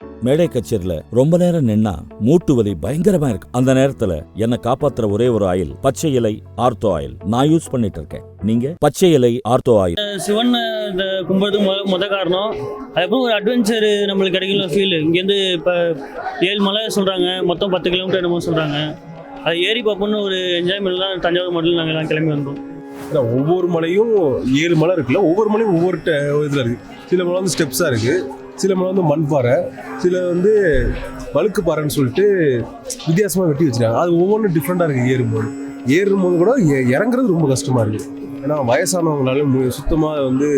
மேடை கச்சேரியில ரொம்ப நேரம் நின்னா மூட்டு வலி பயங்கரமா இருக்கு. அந்த நேரத்துல என்ன காப்பாத்துற ஒரே ஒரு ஆயில் பச்சை இலை ஆர்த்தோ ஆயில் நான் யூஸ் பண்ணிட்டு இருக்கேன். நீங்க பச்சை இலை ஆர்த்தோ ஆயில். சிவன் கும்பிடுறதுக்கு முத காரணம், அதுக்கப்புறம் ஒரு அட்வென்ச்சர் நம்மளுக்கு கிடைக்கல ஃபீல். இங்கேருந்து இப்போ 7 மலை சொல்கிறாங்க, மொத்தம் 10 கிலோமீட்டர் என்னமோ சொல்கிறாங்க. அது ஏறி பார்ப்போம்னு ஒரு என்ஜாய்மெண்ட்லாம் தஞ்சாவூர் மட்டும் நாங்கள் எல்லாம் கிளம்பி வந்தோம். ஒவ்வொரு மலையும் 7 மலை இருக்குல்ல, ஒவ்வொரு மலையும் ஒவ்வொரு இதில் இருக்குது. சில மலை வந்து ஸ்டெப்ஸாக இருக்குது, சில மலை வந்து மண்பாறை, சில வந்து வழுக்கு பாறைன்னு சொல்லிட்டு வித்தியாசமாக வெட்டி வச்சுருக்காங்க. அது ஒவ்வொன்றும் டிஃப்ரெண்ட்டாக இருக்குது. ஏறும்போது கூட இறங்குறது ரொம்ப கஷ்டமாக இருக்குது. ஏன்னா வயசானவங்களால சுத்தமாக வந்து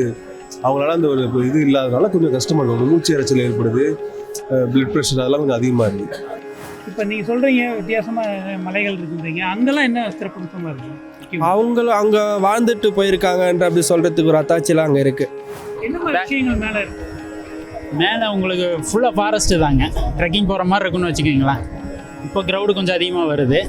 அவங்களால அந்த ஒரு இது இல்லாதனால கொஞ்சம் கஷ்டமாக இருக்கும். மூச்சு இறைச்சல் ஏற்படுது, பிளட் ப்ரெஷர் அதெல்லாம் கொஞ்சம் அதிகமாக இருக்குது. இப்போ நீங்கள் சொல்கிறீங்க வித்தியாசமாக மலைகள் இருக்குன்றீங்க, அங்கெல்லாம் என்ன சிறப்பம்சமாக இருக்குது? அவங்களும் அங்கே வாழ்ந்துட்டு போயிருக்காங்கன்ற அப்படி சொல்கிறதுக்கு ஒரு அத்தாட்சியெலாம் அங்கே இருக்குது. என்ன மாதிரி விஷயங்கள் மேலே இருக்குது? மேலே உங்களுக்கு ஃபுல்லாக ஃபாரஸ்ட்டு தாங்க. ட்ரெக்கிங் போகிற மாதிரி இருக்குன்னு வச்சுக்கிங்களேன். இப்போ க்ரௌடு கொஞ்சம் அதிகமாக வருது.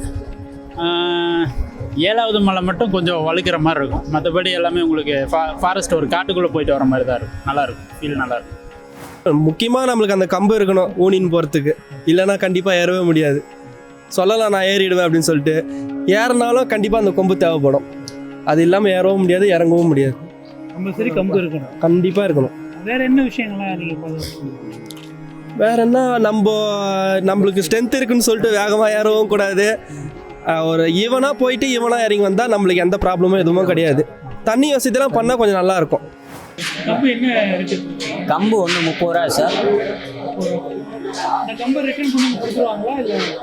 7வது மலை மட்டும் கொஞ்சம் வழுக்கிற மாதிரி இருக்கும். மற்றபடி எல்லாமே உங்களுக்கு ஃபாரஸ்ட் ஒரு காட்டுக்குள்ளே போயிட்டு வர மாதிரி தான் இருக்கும். நல்லாயிருக்கும், ஃபீல் நல்லாயிருக்கும். முக்கியமாக நம்மளுக்கு அந்த கம்பு இருக்கணும் ஊனின்னு போகிறதுக்கு, இல்லைன்னா கண்டிப்பாக ஏறவே முடியாது. சொல்லலாம் நான் ஏறிடுவேன் அப்படின்னு சொல்லிட்டு, ஏறினாலும் கண்டிப்பாக அந்த கொம்பு தேவைப்படும். அது இல்லாமல் ஏறவும் முடியாது, இறங்கவும் முடியாது. கம்பல்சரி கம்பு இருக்கணும், கண்டிப்பாக இருக்கணும். வேறு என்ன விஷயங்கள்லாம் நீங்கள் வேறு என்ன, நம்மளுக்கு ஸ்ட்ரென்த் இருக்குன்னு சொல்லிட்டு வேகமாக ஏறவும் கூடாது. ஒரு ஈவனாக போயிட்டு ஈவனாக இறங்கி வந்தால் நம்மளுக்கு எந்த ப்ராப்ளமும் எதுவும் கிடையாது. தண்ணி வசதியெல்லாம் பண்ணால் கொஞ்சம் நல்லாயிருக்கும். கம்பு என்ன இருக்குது? கம்பு ஒன்று 30 ரூபா சார். அந்த கம்பை ரிட்டர்ன் பண்ணி கொடுத்துருவாங்களா?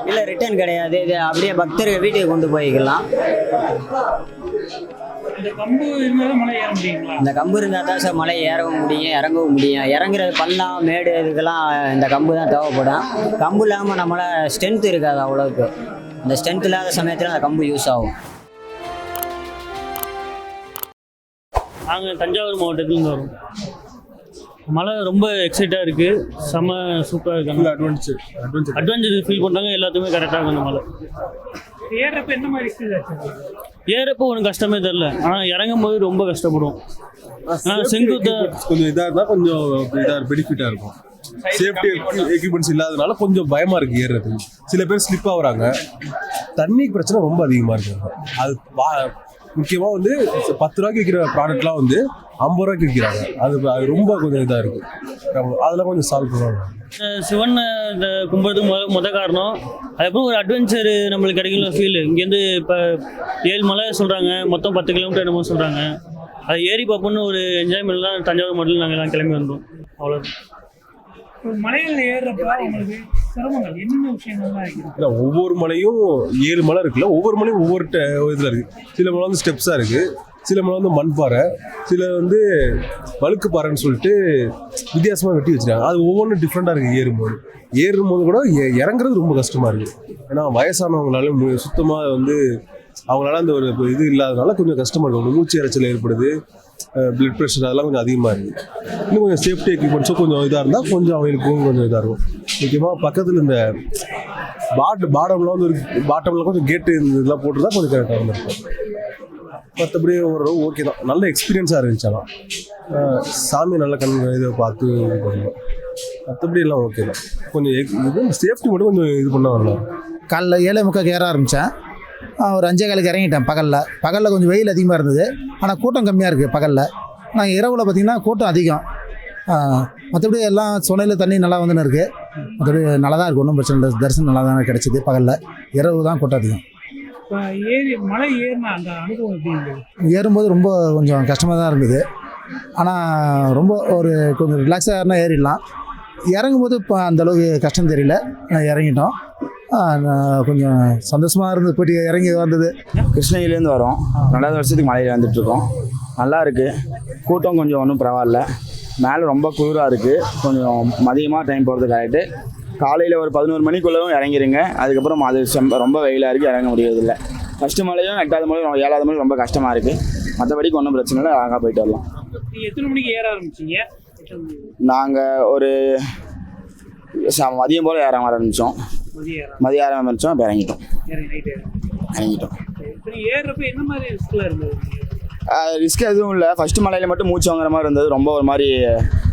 இல்லை ரிட்டர்ன் கிடையாது, இது அப்படியே பக்தர்கள் வீட்டுக்கு கொண்டு போய்க்கலாம். இந்த கம்பு இருந்தால் தான் மலை ஏற முடியுங்களா? இந்த கம்பு இருந்தால் தான் சார் மலை ஏறவும் முடியும், இறங்கவும் முடியும். இறங்குறது பள்ளம் மேடு இதுக்கெல்லாம் இந்த கம்பு தான் தேவைப்படும். கம்பு இல்லாமல் நம்மளால் ஸ்ட்ரென்த் இருக்காது அவ்வளோக்கு. இந்த ஸ்ட்ரென்த் இல்லாத சமயத்தில் அந்த கம்பு யூஸ் ஆகும். நாங்கள் தஞ்சாவூர் மாவட்டத்துலேருந்து வரோம். மலை ரொம்ப எக்ஸைட்டாக இருக்குது, செம்ம சூப்பராக இருக்காங்க. அட்வென்ச்சர் ஃபீல் பண்ணுறாங்க, எல்லாத்துக்குமே கரெக்டாக இருக்கும். அந்த மலை ஏறப்ப என்ன மாதிரி ஃபீல் ஆச்சு? ஏறப்போ ஒன்றும் கஷ்டமே தெரில, ஆனால் இறங்கும் போது ரொம்ப கஷ்டப்படுவோம். செங்குத்த கொஞ்சம் இதாக இருந்தால் கொஞ்சம் பெனிஃபிட்டாக இருக்கும். சேஃப்டி எக்யூப்மெண்ட்ஸ் இல்லாதனால கொஞ்சம் பயமாக இருக்குது ஏறுறதுக்கு. சில பேர் ஸ்லிப் ஆகுறாங்க. தண்ணி பிரச்சனை ரொம்ப அதிகமாக இருக்குது. அது முக்கியமாக வந்து 10 ரூபாய்க்கு விற்கிற ப்ராடக்ட்லாம் வந்து 50 ரூபாய்க்கு விற்கிறாங்க. அது ரொம்ப கொஞ்சம் இதாக இருக்குது. அதெல்லாம் கொஞ்சம் சால்வ் பண்ணுவாங்க. சிவன் கும்பிடுறதுக்கு முத காரணம், அதுக்கப்புறம் ஒரு அட்வென்ச்சர் நம்மளுக்கு கிடைக்கல ஃபீல். இங்கேருந்து இப்போ 7 மலை சொல்கிறாங்க, மொத்தம் 10 கிலோமீட்டர் என்னமோ சொல்கிறாங்க. அது ஏறி பார்ப்போம்னு ஒரு என்ஜாய்மெண்ட்லாம் தஞ்சாவூர் மட்டும் நாங்கள் எல்லாம் கிளம்பி வந்தோம். அவ்வளோ மலைகள் ஏறுறப்ப உங்களுக்கு சிரமங்கள் என்னென்ன விஷயங்கள்லாம் இருக்குது? இல்லை, ஒவ்வொரு மலையும் 7 மலை இருக்குல்ல, ஒவ்வொரு மலையும் ஒவ்வொரு இதில் இருக்குது. சில மலை வந்து ஸ்டெப்ஸாக இருக்குது, சில மலை வந்து மண்பாறை, சில வந்து வழுக்கு பாறைன்னு சொல்லிட்டு வித்தியாசமாக வெட்டி வச்சுருக்காங்க. அது ஒவ்வொன்றும் டிஃப்ரெண்ட்டாக இருக்குது. ஏறும்போது கூட இறங்குறது ரொம்ப கஷ்டமாக இருக்குது. ஏன்னா வயசானவங்களால சுத்தமாக வந்து அவங்களால அந்த ஒரு இது இல்லாதனால கொஞ்சம் கஷ்டமாக இருக்கும். மூச்சு இறைச்சல் ஏற்படுது, பிளட் ப்ரெஷர் அதெல்லாம் கொஞ்சம் அதிகமாக இருக்குது. இன்னும் கொஞ்சம் சேஃப்டி எக்யூப்மெண்ட்ஸும் கொஞ்சம் இதாக இருந்தால் கொஞ்சம் அவங்களுக்கும் கொஞ்சம் இதாக இருக்கும். முக்கியமாக பக்கத்தில் இந்த பாட்டமில் வந்து பாட்டமில் கொஞ்சம் கேட்டு இதெல்லாம் போட்டுருந்தா கொஞ்சம் கரெக்டாக இருந்திருக்கும். மற்றபடி ஒரு ஓகே தான், நல்ல எக்ஸ்பீரியன்ஸாக இருந்துச்சு. ஆனால் சாமி நல்ல இதை பார்த்து இது பண்ணணும். மற்றபடி எல்லாம் ஓகே தான். கொஞ்சம் இது சேஃப்டி மட்டும் கொஞ்சம் இது பண்ணால் நல்லா. காலைல 7:45 ஏற ஆரம்பித்தேன். ஒரு 5:15 இறங்கிட்டேன். பகலில் கொஞ்சம் வெயில் அதிகமாக இருந்தது, ஆனால் கூட்டம் கம்மியாக இருக்குது பகலில். நான் இரவில் பார்த்திங்கன்னா கூட்டம் அதிகம். மற்றபடி எல்லாம் சொன்னையில் தண்ணி நல்லா வந்துன்னு இருக்குது. மற்றபடி நல்லா தான் இருக்குது, ஒன்றும் பிரச்சனை இல்லை. தரிசனம் நல்லா தான் கிடச்சிது. பகலில் இரவு தான் கூட்டம் அதிகம். இப்போ மலை ஏறினா அந்த அனுபவம் எப்படி இருந்தது? ஏறும்போது ரொம்ப கொஞ்சம் கஷ்டமாக தான் இருந்தது, ஆனால் ரொம்ப ஒரு கொஞ்சம் ரிலாக்ஸாக ஏறினா ஏறிடலாம். இறங்கும்போது இப்போ அந்தளவுக்கு கஷ்டம் தெரியல, இறங்கிட்டோம். கொஞ்சம் சந்தோஷமாக இருந்து போயிட்டு இறங்கி வந்தது. கிருஷ்ணகிரிலேருந்து வரோம். 2வது வருஷத்துக்கு மலையில் வந்துட்டுருக்கோம். நல்லா இருக்குது. கூட்டம் கொஞ்சம் ஒன்றும் பரவாயில்ல. மேலே ரொம்ப குளிராக இருக்குது. கொஞ்சம் மதியமாக டைம் போகிறதுக்கு ஆகிட்டு காலையில் ஒரு 11 மணிக்குள்ளவும் இறங்கிடுங்க. அதுக்கப்புறம் அது ரொம்ப வெயிலாக இருக்குது, இறங்க முடியறதில்லை. ஃபஸ்ட்டு மலையும் 8வது மலையும் 7வது மலையும் ரொம்ப கஷ்டமாக இருக்குது. மற்றபடிக்கு ஒன்றும் பிரச்சனை இல்லை, அழகாக போயிட்டு வரலாம். நீங்கள் எத்தனை மணிக்கு ஏற ஆரம்பிச்சிங்க? நாங்கள் ஒரு மதியம் போல் ஏற ஆரம்பித்தோம். மதியம் ஏற ஆரம்பித்தோம். இப்போ இறங்கிட்டோம். இப்போ நீங்கள் ஏறுறப்ப என்ன மாதிரி ரிஸ்கில் இருந்தது? ரிஸ்க் எதுவும் இல்லை. ஃபஸ்ட்டு மலையில் மட்டும் மூச்சு வாங்குற மாதிரி இருந்தது, ரொம்ப ஒரு மாதிரி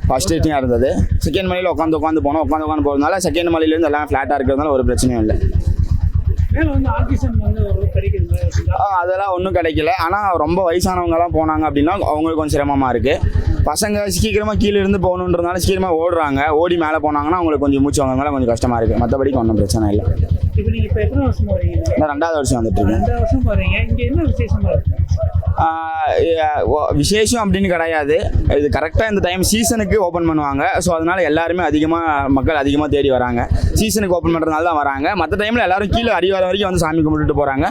ஃப்ரஸ்ட்ரேட்டிங்காக இருந்தது. செகண்ட் மலையில் உட்காந்து போனோம். உட்காந்து போகிறதுனால செகண்ட் மலையிலேருந்து எல்லாம் ஃப்ளாட்டாக இருக்கிறதுனால ஒரு பிரச்சனையும் இல்லை. மேலே வந்து ஆக்சிஜன் வந்து ஒரு கிடைக்குது. அதெல்லாம் ஒன்றும் கிடைக்கல. ஆனால் ரொம்ப வயசானவங்கலாம் போனாங்க அப்படின்னா அவங்களுக்கு கொஞ்சம் சிரமமாக இருக்குது. பசங்க சீக்கிரமாக கீழே இருந்து போகணுன்றதுனால சீக்கிரமாக ஓடுறாங்க. ஓடி மேலே போனாங்கன்னா அவங்களுக்கு கொஞ்சம் மூச்சு வாங்குறதுனால கொஞ்சம் கஷ்டமாக இருக்குது. மற்றபடிக்கு ஒன்றும் பிரச்சனை இல்லை. இப்போ நீங்கள் இப்போ எத்தனை வருஷமா வரீங்க? நான் 2வது வருஷம் வந்துட்டுருக்கேன். 2 வருஷம் வரீங்க. இங்கே என்ன விசேஷமா இருக்கு? விசேஷம் அப்படின்னு கிடையாது. இது கரெக்டாக இந்த டைம் சீசனுக்கு ஓப்பன் பண்ணுவாங்க. ஸோ அதனால் எல்லாருமே மக்கள் அதிகமாக தேடி வராங்க. சீசனுக்கு ஓப்பன் பண்ணுறதுனால தான் வராங்க. மற்ற டைமில் எல்லாரும் கீழே அடிவாரம் வரைக்கும் வந்து சாமி கும்பிட்டுட்டு போகிறாங்க.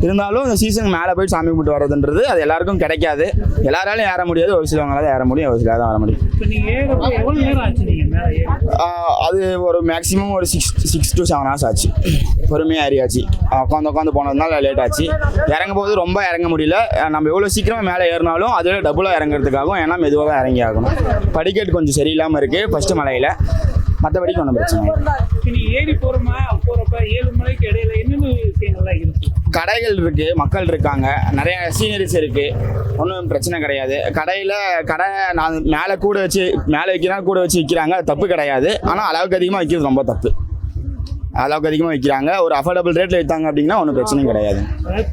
இருந்தாலும் இந்த சீசனுக்கு மேலே போய் சாமி கும்பிட்டு வர்றதுன்றது அது எல்லாருக்கும் கிடைக்காது. எல்லாராலையும் ஏற முடியாது. ஒரு சிலவங்களால ஏற முடியும், ஒரு சிலர் தான் வர முடியும். இப்போ நீங்கள் ஏறப்போ எவ்வளோ நேரம் ஆச்சு நீங்கள் மேலே ஏற? அது ஒரு மேக்ஸிமம் ஒரு 6 to 7 hours ஆச்சு. பொறுமையாக ஏறியாச்சு. உட்காந்து போனதுனால லேட் ஆச்சு. இறங்கும் போது ரொம்ப இறங்க முடியல. நம்ம எவ்வளோ சீக்கிரமாக மேலே ஏறினாலும் அதில் டபுளாக இறங்குறதுக்காகவும், ஏன்னா மெதுவாக தான் இறங்கி ஆகணும். படிக்கட்டு கொஞ்சம் சரியில்லாமல் இருக்குது ஃபஸ்ட்டு மலையில். மற்றபடிக்கு ஒன்றும் பிரச்சனை இல்லை. நீங்கள் ஏறி போகிறப்ப 7 மலைக்கு இடையில என்னென்ன விஷயங்கள்லாம் இருக்குது? கடைகள் இருக்குது, மக்கள் இருக்காங்க, நிறைய சீனரிஸ் இருக்குது. ஒன்றும் பிரச்சனை கிடையாது. கடை நான் மேலே வைக்கிறா கூட வச்சு விற்கிறாங்க. அது தப்பு கிடையாது. ஆனால் அளவுக்கு அதிகமாக விற்கிறது ரொம்ப தப்பு. அளவுக்கு அதிகமாக விற்கிறாங்க. ஒரு அஃபோர்டபுள் ரேட்டில் விற்றாங்க அப்படின்னா ஒன்றும் பிரச்சனையும் கிடையாது.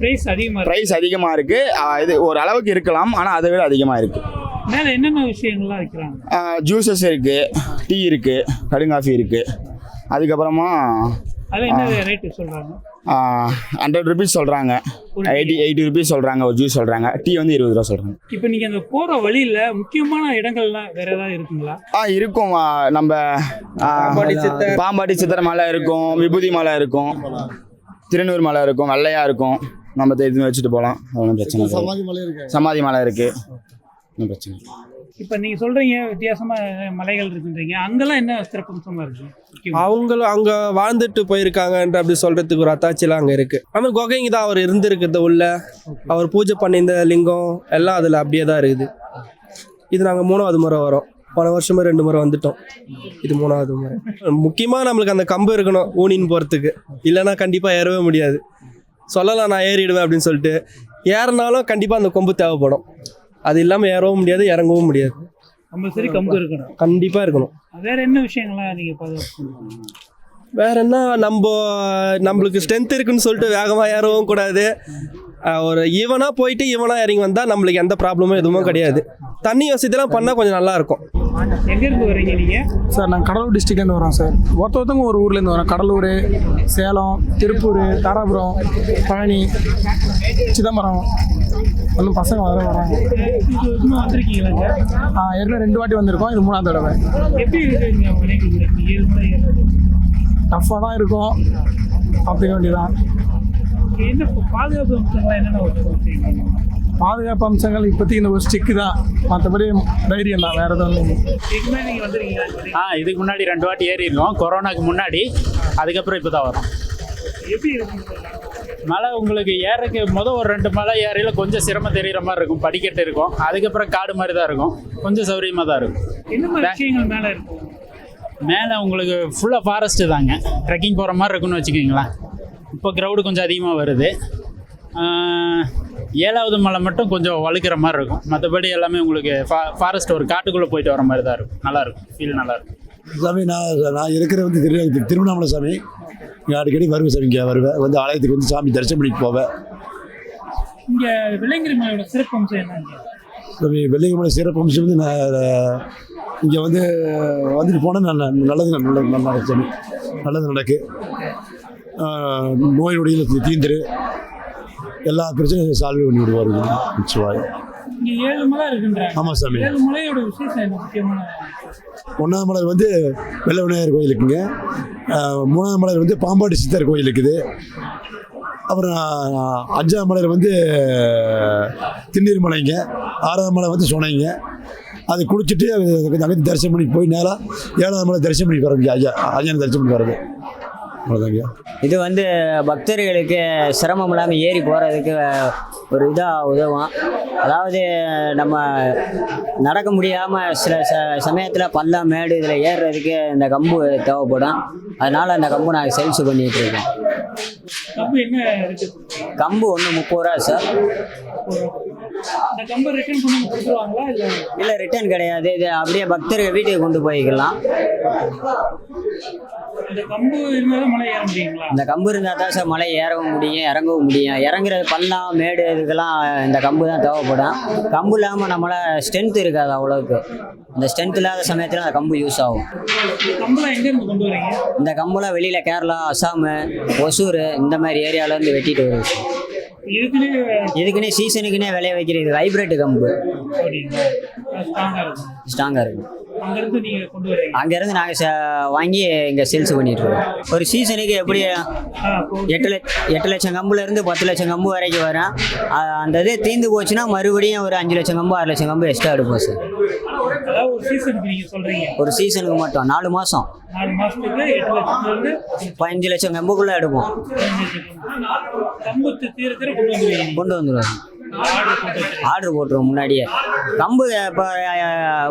ப்ரைஸ் அதிகமாக இருக்குது. இது ஒரு அளவுக்கு இருக்கலாம், ஆனால் அதை விட அதிகமாக இருக்குது. மேலே என்னென்ன விஷயங்கள்லாம் விற்கிறாங்க? ஜூஸஸ் இருக்குது, டீ இருக்குது, கடுங்காஃபி இருக்குது. அதுக்கப்புறமா அதில் என்ன ரேட்டு சொல்கிறாங்க? 100 rupees சொல்கிறாங்க, 80 rupees சொல்கிறாங்க. ஒரு ஜூஸ் சொல்கிறாங்க. டீ வந்து 20 ரூபா சொல்கிறாங்க. இப்போ நீங்கள் அந்த போகிற வழியில் முக்கியமான இடங்கள்லாம் வேறு ஏதாவது இருக்குங்களா? இருக்கும். நம்ம பாம்பாட்டி சித்தர் மலை இருக்கும், விபூதி மலை இருக்கும், திருநூறு மலை இருக்கும், வெள்ளையா இருக்கும். நம்ம இது வச்சுட்டு போகலாம். ஒன்றும் பிரச்சனை இல்லை. சமாதி மலை இருக்குது. ஒன்றும் பிரச்சனை இல்லை. இப்போ நீங்கள் சொல்கிறீங்க வித்தியாசமாக மலைகள் இருக்குன்றீங்க. அங்கெல்லாம் என்ன சிறப்பம்சமாக இருக்குது? அவங்களும் அங்கே வாழ்ந்துட்டு போயிருக்காங்கன்ற அப்படி சொல்கிறதுக்கு ஒரு அத்தாட்சிலாம் அங்கே இருக்குது. ஆனால் குகைங்க தான் அவர் இருந்திருக்கிறது உள்ள. அவர் பூஜை பண்ணியிருந்த லிங்கம் எல்லாம் அதில் அப்படியே தான் இருக்குது. இது நாங்கள் 3வது முறை வரோம். போன வருஷமே 2 முறை வந்துட்டோம். இது 3வது முறை. முக்கியமாக நம்மளுக்கு அந்த கம்பு இருக்கணும் ஊனின்னு போகிறதுக்கு. இல்லைன்னா கண்டிப்பாக ஏறவே முடியாது. சொல்லலாம் நான் ஏறிடுவேன் அப்படின்னு சொல்லிட்டு. ஏறினாலும் கண்டிப்பாக அந்த கொம்பு தேவைப்படும். அது இல்லாமல் ஏறவும் முடியாது, இறங்கவும் முடியாது. கம்பல்சரி கம்பு இருக்கணும். கண்டிப்பாக இருக்கணும். வேறு என்ன விஷயங்கள்லாம் நீங்கள் பாதுகாப்பு? வேற என்ன, நம்மளுக்கு ஸ்ட்ரென்த் இருக்குன்னு சொல்லிட்டு வேகமாக ஏறவும் கூடாது. ஒரு ஈவனாக போயிட்டு ஈவனாக இறங்கி வந்தால் நம்மளுக்கு எந்த ப்ராப்ளமும் எதுவும் கிடையாது. தண்ணி வசதிலாம் பண்ணால் கொஞ்சம் நல்லாயிருக்கும். எங்கேருந்து வரீங்க நீங்கள்? சார் நாங்கள் கடலூர் டிஸ்ட்ரிக்ட்லேருந்து வரோம் சார். ஒருத்தவங்க ஒரு ஊர்லேருந்து வரோம். கடலூர், சேலம், திருப்பூர், தாராபுரம், பழனி, சிதம்பரம் இன்னும் பசங்க வராங்க. வந்திருக்கீங்களா? ஏற்கனவே 2 வாட்டி வந்திருக்கோம். இது 3வது தடவை. எப்படி இருக்குங்க? டஃப்பாக தான் இருக்கும். பார்த்துக்க வேண்டியதான். என்ன பாதுகாப்பு அம்சங்கள் என்னென்ன? பாதுகாப்பு அம்சங்கள் இப்போதைக்கு இந்த ஒரு ஸ்டிக்கு தான். மற்றபடி தைரியம் தான், வேறு எதுவும் இல்லைங்க. நீங்கள் வந்துருக்கீங்களா? இதுக்கு முன்னாடி 2 வாட்டி ஏறிடுவோம். கொரோனாக்கு முன்னாடி. அதுக்கப்புறம் இப்போ தான் வரும். எப்படி இருக்குங்க மலை? உங்களுக்கு ஏறக்கு ஒரு 2 மலை ஏறையில் கொஞ்சம் சிரமம் தெரிகிற மாதிரி இருக்கும். படிக்கட்டு இருக்கும். அதுக்கப்புறம் காடு மாதிரி தான் இருக்கும். கொஞ்சம் சௌரியமாக தான் இருக்கும். என்ன மாதிரி விஷயங்கள் மேலே இருக்கும்? மேலே உங்களுக்கு ஃபுல்லாக ஃபாரஸ்ட்டு தாங்க. ட்ரெக்கிங் போகிற மாதிரி இருக்குன்னு வச்சுக்கிங்களேன். இப்போ க்ரௌடு கொஞ்சம் அதிகமாக வருது. 7வது மலை மட்டும் கொஞ்சம் வழுக்கிற மாதிரி இருக்கும். மற்றபடி எல்லாமே உங்களுக்கு ஃபாரஸ்ட் ஒரு காட்டுக்குள்ளே போயிட்டு வர மாதிரி தான் இருக்கும். நல்லாயிருக்கும். ஃபீல் நல்லாயிருக்கும். சாமி, நான் இருக்கிற வந்து திருவண்ணாமலை சாமி. இங்கே அடிக்கடி வருவேன் சாமி. இங்கே வருவேன், வந்து ஆலயத்துக்கு வந்து சாமி தரிசனம் பண்ணிட்டு போவேன். இங்கே வெள்ளையங்கிரி மலையோட சிறப்பம்சம் என்னங்க சாமி? வெள்ளையங்கிரி மலை சிறப்பம்சம் வந்து நான் இங்கே வந்துட்டு போனால் நல்லது நடக்கும் சாமி. நல்லது நடக்கு. நோய் நொடியில் தீந்துரு. எல்லா பிரச்சனையும் சால்வ் பண்ணி விடுவாருங்க. நிச்சயம். இங்கே 7 மலை இருக்குன்றாங்க. ஆமாம் சாமி. 7 மலையோட விசேஷம் என்ன? முக்கியமான 1வது மலை வந்து வெள்ளை விநாயகர் கோயில் இருக்குங்க. 3வது மலை வந்து பாம்பாட்டி சித்தர் கோயில் இருக்குது. அப்புறம் 5வது மலையில் வந்து திண்ணீர் மலைங்க. 6வது மலை வந்து சொனைங்க. அது குளிச்சுட்டு அங்கே தரிசனம் பண்ணி போய் நேராக 7வது மலை தரிசனம் பண்ணி வரோங்க. ஐயா தரிசனம் பண்ணி வர்றது. அவ்வளோதாங்க. இது வந்து பக்தர்களுக்கு சிரமம் இல்லாமல் ஏறி போகிறதுக்கு ஒரு இதாக உதவும். அதாவது நம்ம நடக்க முடியாமல் சில சமயத்தில் பள்ளம் மேடு இதில் ஏறுறதுக்கு இந்த கம்பு தேவைப்படும். அதனால் அந்த கம்பு நாங்கள் சேல்ஸ் பண்ணிகிட்டு இருக்கோம். கம்பு என்ன? கம்பு ஒன்று 30 ரூபா சார். இந்த கம்பை ரிட்டர்ன் பண்ணி கொடுத்துருவாங்களா இல்லை? இல்லை ரிட்டர்ன் கிடையாது, இது அப்படியே பக்தர்கள் வீட்டுக்கு கொண்டு போய்க்கலாம். இந்த கம்பு இருந்தால் தான் மலை ஏற முடியுங்களா? இந்த கம்பு இருந்தால் தான் சார் மலை ஏறவும் முடியும், இறங்கவும் முடியும். இறங்குறது பள்ளம் மேடு இதுக்கெல்லாம் இந்த கம்பு தான் தேவைப்படும். கம்பு இல்லாமல் நம்மள ஸ்ட்ரென்த் இருக்காது அவ்வளோக்கு. இந்த ஸ்ட்ரென்த் இல்லாத சமயத்தில் அந்த கம்பு யூஸ் ஆகும். கம்பெல்லாம் எங்கேருந்து கொண்டு வரீங்க? இந்த கம்பெல்லாம் வெளியில் கேரளா, அஸ்ஸாமு, ஒசூர் இந்த மாதிரி ஏரியாவிலேருந்து வெட்டிட்டு வருது. இதுக்குன்னே சீசனுக்குன்னே விளைய வைக்கிறது ஹைப்ரிட் கம்பு, ஸ்ட்ராங்காக இருக்கும். அங்கேருந்து நீங்கள் கொண்டு வரீங்க? அங்கேருந்து நாங்கள் வாங்கி இங்கே சேல்ஸ் பண்ணிட்டு இருக்கோம். ஒரு சீசனுக்கு எப்படி 8 லட்சம் கம்புலேருந்து 10 லட்சம் கம்பு வரைக்கும் வரும். அந்த இது தீர்ந்து போச்சுன்னா மறுபடியும் ஒரு 5 லட்சம் கம்பு 6 லட்சம் கம்பு எக்ஸ்ட்ரா எடுப்போம் சார். ஒரு சீசனுக்கு நீங்கள் சொல்கிறீங்க? ஒரு சீசனுக்கு மட்டும் 4 மாதம் 4 மாதத்துக்கு 8 லட்சத்துலேருந்து 15 லட்சம் கம்புக்குள்ளே எடுப்போம். கம்பு தீர தீர கொண்டு வந்துடுவோம். ஆர்டர் போட்டுருவோம் முன்னாடியே. கம்பு இப்போ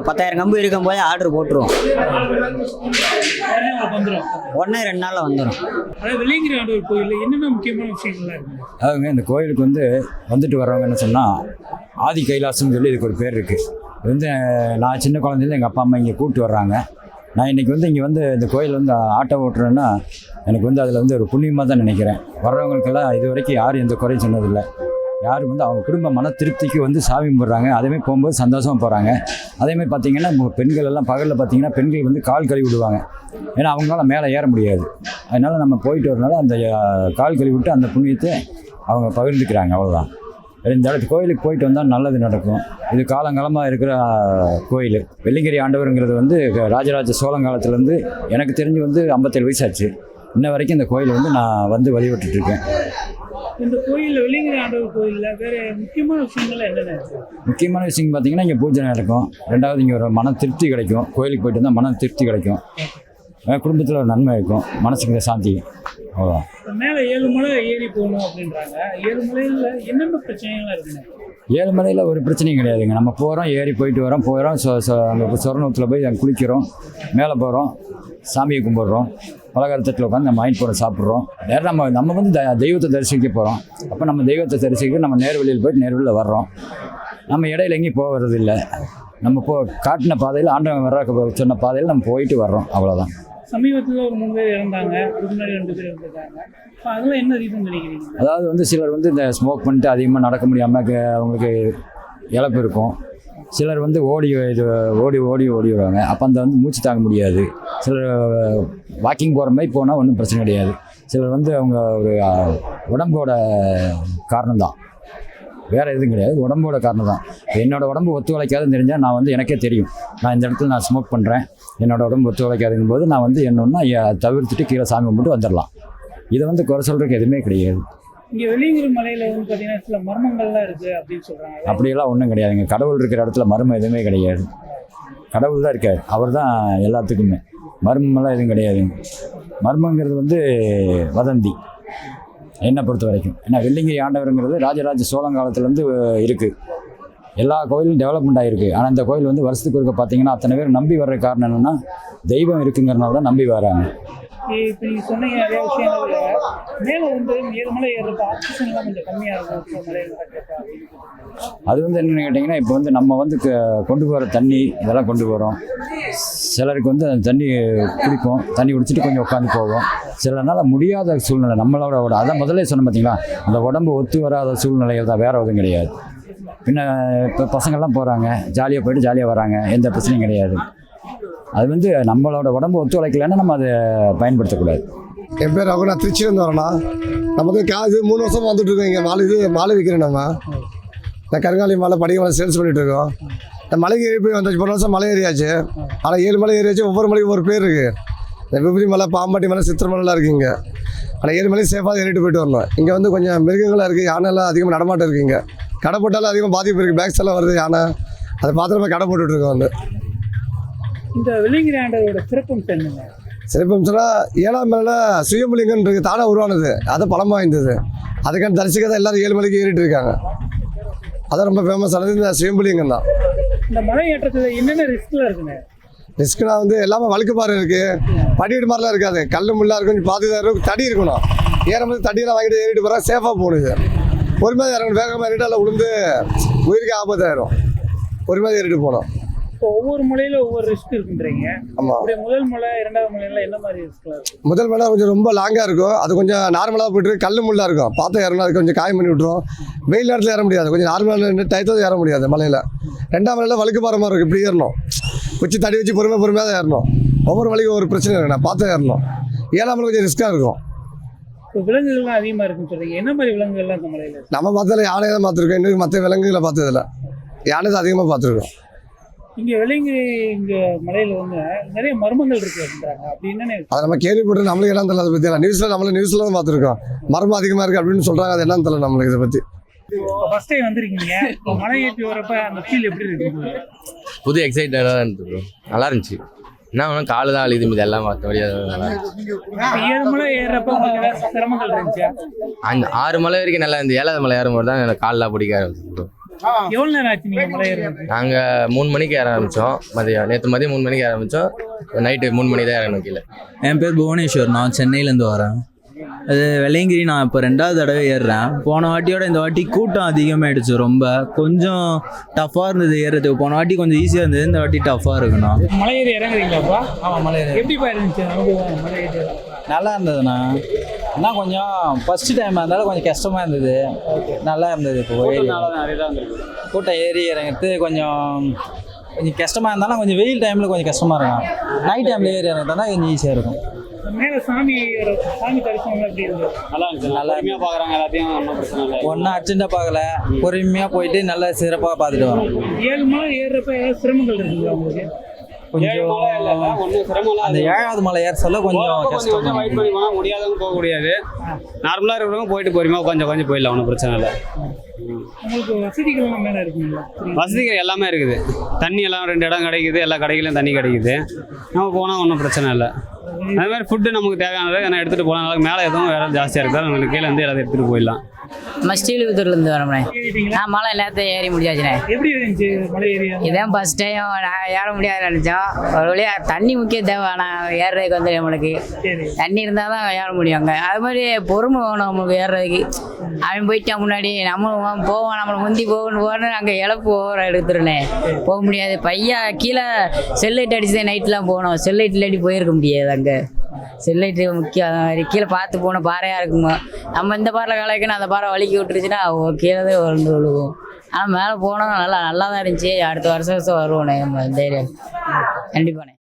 10,000 கம்பு இருக்கும்போது ஆர்டர் போட்டுருவோம். உடனே 2 நாளில் வந்துடும். வெள்ளியங்கிரி ஆண்டவர் கோயிலில் என்னென்ன முக்கியமான விஷயங்கள்லாம் இருக்குது? அதுங்க இந்த கோயிலுக்கு வந்துட்டு வர்றவங்க என்ன சொன்னால் ஆதி கைலாசம்னு சொல்லி இதுக்கு ஒரு பேர் இருக்குது. இது நான் சின்ன குழந்தையில எங்கள் அப்பா அம்மா இங்கே கூப்பிட்டு வர்றாங்க. நான் இன்றைக்கி இங்கே இந்த கோயில் ஆட்டோ ஓட்டுறேன்னா எனக்கு அதில் ஒரு புண்ணியமாக தான் நினைக்கிறேன். வர்றவங்களுக்கெல்லாம் இது வரைக்கும் யாரும் எந்த குறையும் சொன்னதில்லை. யாரும் அவங்க குடும்ப மன திருப்திக்கு சாமி கும்பிட்றாங்க. அதேமாதிரி போகும்போது சந்தோஷமாக போகிறாங்க. அதேமாதிரி பார்த்திங்கன்னா பெண்கள் எல்லாம் பகலில் பார்த்திங்கன்னா பெண்கள் கால் கழுவி விடுவாங்க. ஏன்னா அவங்களால மேலே ஏற முடியாது. அதனால் நம்ம போயிட்டு வரனால அந்த கால் கழுவி விட்டு அந்த புண்ணியத்தை அவங்க பகிர்ந்துக்கிறாங்க. அவ்வளோதான். இந்த இடத்து கோயிலுக்கு போயிட்டு வந்தால் நல்லது நடக்கும். இது காலங்காலமாக இருக்கிற கோயில். வெள்ளிங்கிரி ஆண்டவருங்கிறது ராஜராஜ சோழன் காலத்துலேருந்து எனக்கு தெரிஞ்சு 57 வயசாச்சு. இன்ன வரைக்கும் இந்த கோயில் நான் வழிபட்டுருக்கேன். இந்த கோயிலில் வெள்ளிங்கிரி ஆண்டவர் கோயிலில் வேறு முக்கியமான விஷயங்கள் என்னென்ன? முக்கியமான விஷயம் பார்த்திங்கன்னா இங்கே பூஜை நடக்கும். ரெண்டாவது இங்கே ஒரு மன திருப்தி கிடைக்கும். கோயிலுக்கு போயிட்டு வந்தால் மன திருப்தி கிடைக்கும். குடும்பத்தில் ஒரு நன்மை இருக்கும், மனசுக்கு சாந்தி. அவ்வளோதான். மேலே 7 மலை ஏறி போகணும் அப்படின்றாங்க. 7 மலையில் என்னென்ன பிரச்சனைகள்லாம் இருக்குங்க? 7 மலையில் ஒரு பிரச்சனையும் கிடையாதுங்க. நம்ம போகிறோம், ஏறி போயிட்டு வரோம், அங்கே சொர்ணத்தில் போய் அங்கே குளிக்கிறோம், மேலே போகிறோம், சாமியை கும்பிட்றோம், பலகாரத்தட்டில் உட்காந்து நம்ம வாங்கிட்டு போகிறோம், சாப்பிட்றோம். நேரம் நம்ம தெய்வத்தை தரிசிக்க போகிறோம். அப்போ நம்ம தெய்வத்தை தரிசிக்க நம்ம நேர்வழியில் போயிட்டு நேர்வழியில் வர்றோம். நம்ம இடையில எங்கேயும் போகிறதில்லை. நம்ம காட்டின பாதையில் ஆண்டவன் வர்ற சொன்ன பாதையில் நம்ம போயிட்டு வர்றோம். அவ்வளோதான். சமீபத்தில் ஒரு 3 பேர் இறந்தாங்க, அதுக்கு முன்னாடி 2 பேர் இருந்திருக்காங்க. அதெல்லாம் என்ன ரீசன் நினைக்கிறீங்க? அதாவது சிலர் இந்த ஸ்மோக் பண்ணிட்டு அதிகமாக நடக்க முடியாமல் அவங்களுக்கு இழப்பு இருக்கும். சிலர் ஓடி வருவாங்க. அப்போ மூச்சு தாங்க முடியாது. சிலர் வாக்கிங் போகிற மாதிரி போனால் ஒன்றும் பிரச்சனை கிடையாது. சிலர் அவங்க ஒரு உடம்போட காரணம் தான், வேறு எதுவும் கிடையாது. உடம்போட காரணம் தான். என்னோடய உடம்பு ஒத்துழைக்காதுன்னு தெரிஞ்சால் நான் எனக்கே தெரியும். நான் இந்த இடத்துல நான் ஸ்மோக் பண்ணுறேன், என்னோடய உடம்பு ஒத்துழைக்காதுங்கும் போது நான் என்னொன்னா தவிர்த்துட்டு கீழே சாமி கும்பிட்டு வந்துடலாம். இதை குறை சொல்கிறதுக்கு எதுவுமே கிடையாது. இங்கே வெள்ளியங்கிரி மலையில் பார்த்தீங்கன்னா சில மர்மங்கள்லாம் இருக்குது அப்படின்னு சொல்கிறாங்க. அப்படியெல்லாம் ஒன்றும் கிடையாதுங்க. கடவுள் இருக்கிற இடத்துல மர்மம் எதுவுமே கிடையாது. கடவுள் தான் இருக்கார், அவர் தான் எல்லாத்துக்குமே. மர்மமெல்லாம் எதுவும் கிடையாதுங்க. மர்மங்கிறது வதந்தி என்னை பொறுத்த வரைக்கும். ஏன்னா வெள்ளிங்கிரி ஆண்டவருங்கிறது ராஜராஜ சோழன் காலத்துலேருந்து இருக்குது. எல்லா கோயிலும் டெவலப்மெண்ட் ஆகிருக்கு. ஆனால் இந்த கோயில் வருஷத்துக்கு இருக்க பார்த்தீங்கன்னா அத்தனை பேர் நம்பி வர்ற காரணம் என்னென்னா தெய்வம் இருக்குங்கிறனால தான் நம்பி வராங்க. இப்போ நீங்கள் சொன்னீங்க நிறைய விஷயங்கள். மேலே 7 மலை ஏறுறப்ப ஆக்சிஜன்லாம் கொஞ்சம் கம்மியாக இருக்கும் மலையில் நடக்கிறப்ப. அது என்னென்னு கேட்டிங்கன்னா இப்போ நம்ம கொண்டு போகிற தண்ணி இதெல்லாம் கொண்டு போகிறோம். சிலருக்கு அந்த தண்ணி குடிப்போம், தண்ணி குடிச்சிட்டு கொஞ்சம் உட்காந்து போவோம். சிலனால முடியாத சூழ்நிலை நம்மளோட அதான் முதல்ல சொன்ன பார்த்தீங்களா, அந்த உடம்பு ஒத்து வராத சூழ்நிலைகள் தான், வேறு எதுவும் கிடையாது. பின்ன இப்போ பசங்கள்லாம் போகிறாங்க, ஜாலியாக போய்ட்டு ஜாலியாக வராங்க, எந்த பிரச்சனையும் கிடையாது. அது நம்மளோட உடம்பு ஒத்துழைக்கலைன்னா நம்ம அதை பயன்படுத்தக்கூடாது. என் பேர் ரகு, நான் திருச்சியிலேருந்து வரேன்னா. நமக்கு 3 வருஷமாக வந்துட்டுருக்கோம். இங்கே மாலை விற்கிறேன். நான் கருங்காலி மாலை, படிக்க மாலை சேல்ஸ் பண்ணிகிட்ருக்கோம். இந்த மலைக்கு ஏறி போய் வந்தாச்சு, 1 வருஷம் மலை ஏறியாச்சு. ஆனால் 7 மலை ஏறியாச்சு. ஒவ்வொரு மலைக்கு ஒரு பேர் இருக்குது. இந்த விபதி மலை, பாம்பாட்டி மலை, சித்திர மலைலாம் இருக்குங்க. ஆனால் 7 மலையும் சேஃபாக ஏறிட்டு போயிட்டு வரணும். இங்கே கொஞ்சம் மிருகங்களாக இருக்குது, யானைலாம் அதிகமாக நடமாட்டம் இருக்குங்க. கடை போட்டாலும் அதிகமாக பாதிப்பு இருக்குது. பேக்ஸ் எல்லாம் வருது யானை, அதை பார்த்து கடை போட்டுட்ருக்கோம். இந்த வெள்ளிங்கிரி ஆண்டவரோட சிறப்பம்சம் என்னங்க? சிறப்பம்சம்னா 7ஆம் மலையில் சுயம்புலிங்கன்னு இருக்குது, தானாக உருவானது. அது பழமாக வாய்ந்தது. அதுக்கான தரிசிக்க தான் எல்லோரும் 7 மலைக்கு ஏறிட்டு இருக்காங்க. அதான் ரொம்ப ஃபேமஸானது இந்த சுயம்புலிங்கம் தான். இந்த மலை ஏற்றத்தில் என்னென்ன ரிஸ்க்லாம் இருக்குங்க? ரிஸ்க்னா எல்லாமே வழுக்கு பாறை இருக்குது, படிக்கட்டு மாதிரிலாம் இருக்காது. கல் முள்ளாக இருக்கும், கொஞ்சம் பாதுகாப்பு இருக்கும், தடி இருக்கணும். ஏறும்போது தடியெல்லாம் வாங்கிட்டு ஏறிட்டு போகிறா சேஃபாக போகணுது. பொறுமையாக இறங்கணும். வேகமாக ஏறிட்டால் விழுந்து உயிருக்கு ஆபத்தாயிரும். பொறுமையாக ஏறிட்டு போகணும். இப்போ ஒவ்வொரு மலையில ஒவ்வொரு ரிஸ்க் இருக்குன்றீங்க. ஆமாம். அப்படியே முதல் மலை இரண்டாவது மலையெல்லாம் என்ன மாதிரி ரிஸ்க்லாம் இருக்கு? முதல் மலை கொஞ்சம் ரொம்ப லாங்காக இருக்கும். அது கொஞ்சம் நார்மலாக போய்ட்டு கல் முள்ளாக இருக்கும். பார்த்து ஏறணும். அது கொஞ்சம் காயம் பண்ணி விட்டுரும். வெயில் நேரத்தில் ஏற முடியாது. கொஞ்சம் நார்மலாக டயத்தில் ஏற முடியாது மலையில். ரெண்டாம் மலையில் வழுக்கு போகிற மாதிரி இருக்கும். இப்படி ஏறணும். குச்சி தடி வச்சு பொறுமையாக தான் ஏறணும். ஒவ்வொரு மலைக்கும் ஒவ்வொரு பிரச்சனை இருக்கு. நான் பார்த்து ஏறணும். ஏழாம் மலை கொஞ்சம் ரிஸ்க்காக இருக்கும். இப்போ விலங்குகள்லாம் அதிகமாக இருக்குன்னு சொல்றீங்க. என்ன மாதிரி விலங்குகள்லாம் இந்த மலையில் இருக்கு? நம்ம பார்த்ததில் யானையை தான் பார்த்துருக்கோம். இன்னும் மற்ற விலங்குகளை பார்த்ததில்ல. யானை தான் அதிகமாக பார்த்துருக்கோம். இங்கே விலங்கு இங்கே மலையில் வந்து நிறைய மர்மங்கள் இருக்கு அப்படின்றாங்க. அப்படி என்னென்ன இருக்கு? அதை நம்ம கேள்விப்பட்டு நம்மளுக்கு என்னன்னு தெரியல. அதை பற்றி நியூஸில் தான் பார்த்துருக்கோம். மர்மம் அதிகமாக இருக்குது அப்படின்னு சொல்கிறாங்க. அது என்னன்னு தெரியல நம்மளுக்கு இதை பற்றி. ஃபர்ஸ்ட் டைம் வந்திருக்கீங்க. இப்போ மலை ஏற்றி வரப்ப அந்த ஃபீல் எப்படி இருக்கு? புது எக்ஸைட்டடாக இருந்தது ப்ரோ. நல்லா இருந்துச்சு. என்ன ஒன்றும் காலு தான் அழிது, இது எல்லாம் மற்றபடி நல்லா இருந்துச்சு. 7 மலை ஏறுறப்ப உங்களுக்கு ஏதாவது சிரமங்கள் இருந்துச்சா? அந்த 6 மலை வரைக்கும் நல்லா இருந்து 7வது மலை ஏறும்போது தான் எனக்கு காலெலாம் பிடிக்க ஆரம்பிச்சு ப்ரோ. எவ்வளோ நேரம் ஆச்சு நீங்கள் மலை ஏறுறது? நாங்கள் 3 மணிக்கு ஏற ஆரம்பித்தோம். நேற்று மதியம் 3 மணிக்கு ஆரம்பித்தோம். நைட்டு 3 மணி தான் இறங்கணும் கீழே. என் பேர் புவனேஸ்வர். நான் சென்னையிலேருந்து வரேன். அது வெள்ளையங்கிரி நான் இப்போ 2வது தடவை ஏறுறேன். போன வாட்டியோட இந்த வாட்டி கூட்டம் அதிகமாகிடுச்சு. ரொம்ப கொஞ்சம் டஃப்பாக இருந்தது ஏறுறதுக்கு. போன வாட்டி கொஞ்சம் ஈஸியாக இருந்தது, இந்த வாட்டி டஃப்பாக இருக்குண்ணா. மலை ஏறி இறங்குறீங்களாப்பா? ஆமாம், மலை ஏறி. எப்படிப்பா இருந்துச்சு அனுபவம் மலை ஏறி? நல்லா இருந்ததுண்ணா. என்ன கொஞ்சம் ஃபஸ்ட்டு டைமாக இருந்தாலும் கொஞ்சம் கஷ்டமாக இருந்தது. நல்லா இருந்தது. இப்போ கூட்டம் ஏறி இறங்குறது கொஞ்சம் கஷ்டமாக இருந்தாலும் கொஞ்சம் வெயில் டைமில் கொஞ்சம் கஷ்டமாக இருக்கும். நைட் டைமில் ஏறி இறங்குறதுனா கொஞ்சம் ஈஸியாக இருக்கும். மேலே சாமி தரிசனம் எப்படி இருந்தது? நல்லா இருந்துச்சு. நல்லா பொறுமையாக பார்க்குறாங்க எல்லாத்தையும். ஒன்றும் பிரச்சனை இல்லை. ஒன்றும் அர்ஜென்ட்டாக பார்க்கல. பொறுமையாக போயிட்டு நல்லா சிறப்பாக பார்த்துட்டு வரோம். 7 மலை ஏறுறப்ப ஏதாவது சிரமங்கள் இருக்குங்களா உங்களுக்கு? கொஞ்சம் அந்த 7வது மலை ஏற சொல்ல கொஞ்சம் கஷ்டம். வெயிட் பண்ணி போனால் முடியாதவங்க போக முடியாது. நார்மலாக இருக்கிறவங்க போயிட்டு பொறுமையாக கொஞ்சம் போயிடலாம். ஒன்றும் பிரச்சனை இல்லை. உங்களுக்கு வசதிகள்லாம் மேலே இருக்குங்களா? வசதிகள் எல்லாமே இருக்குது. தண்ணி எல்லாம் 2 இடம் கிடைக்குது. எல்லா கடைகளையும் தண்ணி கிடைக்குது. நம்ம போனால் ஒன்றும் பிரச்சனை இல்லை. அது மாதிரி ஃபுட்டு நமக்கு தேவையானதை நான் எடுத்துகிட்டு போகலாம். மேலே எதுவும் வேறு ஜாஸ்தியாக இருந்தாலும் நம்மளுக்கு கீழே வந்து எல்லாத்தையும் எடுத்துகிட்டு போயிடலாம். நம்ம ஸ்ரீவில்லிபுத்தூர்லேருந்து வரோம்ண்ணே. நான் மலை நேரத்தை ஏறி முடியாச்சுண்ணே. எப்படி இருந்துச்சு மலை ஏறி? இதான் ஃபஸ்ட் டைம் நான் ஏற முடியாது நினச்சோம். ஒரு வழியாக தண்ணி முக்கியம் தேவை. ஆனால் ஏறுறதுக்கு வந்து நம்மளுக்கு தண்ணி இருந்தால் தான் ஏற முடியும். அங்கே அது மாதிரி பொறுமை வேணும் நம்மளுக்கு ஏறுறதுக்கு. அவன் போயிட்டான் முன்னாடி, நம்மளும் போவோம். நம்மளை முந்தி போகணும் அங்கே இழப்பு ஓவர எடுத்துருனே போக முடியாது. பையா கீழே செல்லைட் அடிச்சு நைட்லாம் போகணும். செல்லைட் இல்லாட்டி போயிருக்க முடியாது. அங்கே செல்லைட்டு முக்கியம். அது மாதிரி கீழே பார்த்து போன பாறையாக இருக்குமா. நம்ம இந்த பாறையில் கலைக்குன்னு அந்த பாறை வலிக்கி விட்டுருச்சுன்னா கீழே தான் வந்து விழுகும். ஆனால் மேலே போனோம் நல்லா தான் இருந்துச்சு. அடுத்த வருஷம் வருவோண்ணே நம்ம இந்த ஏரியா கண்டிப்பாண்ணே.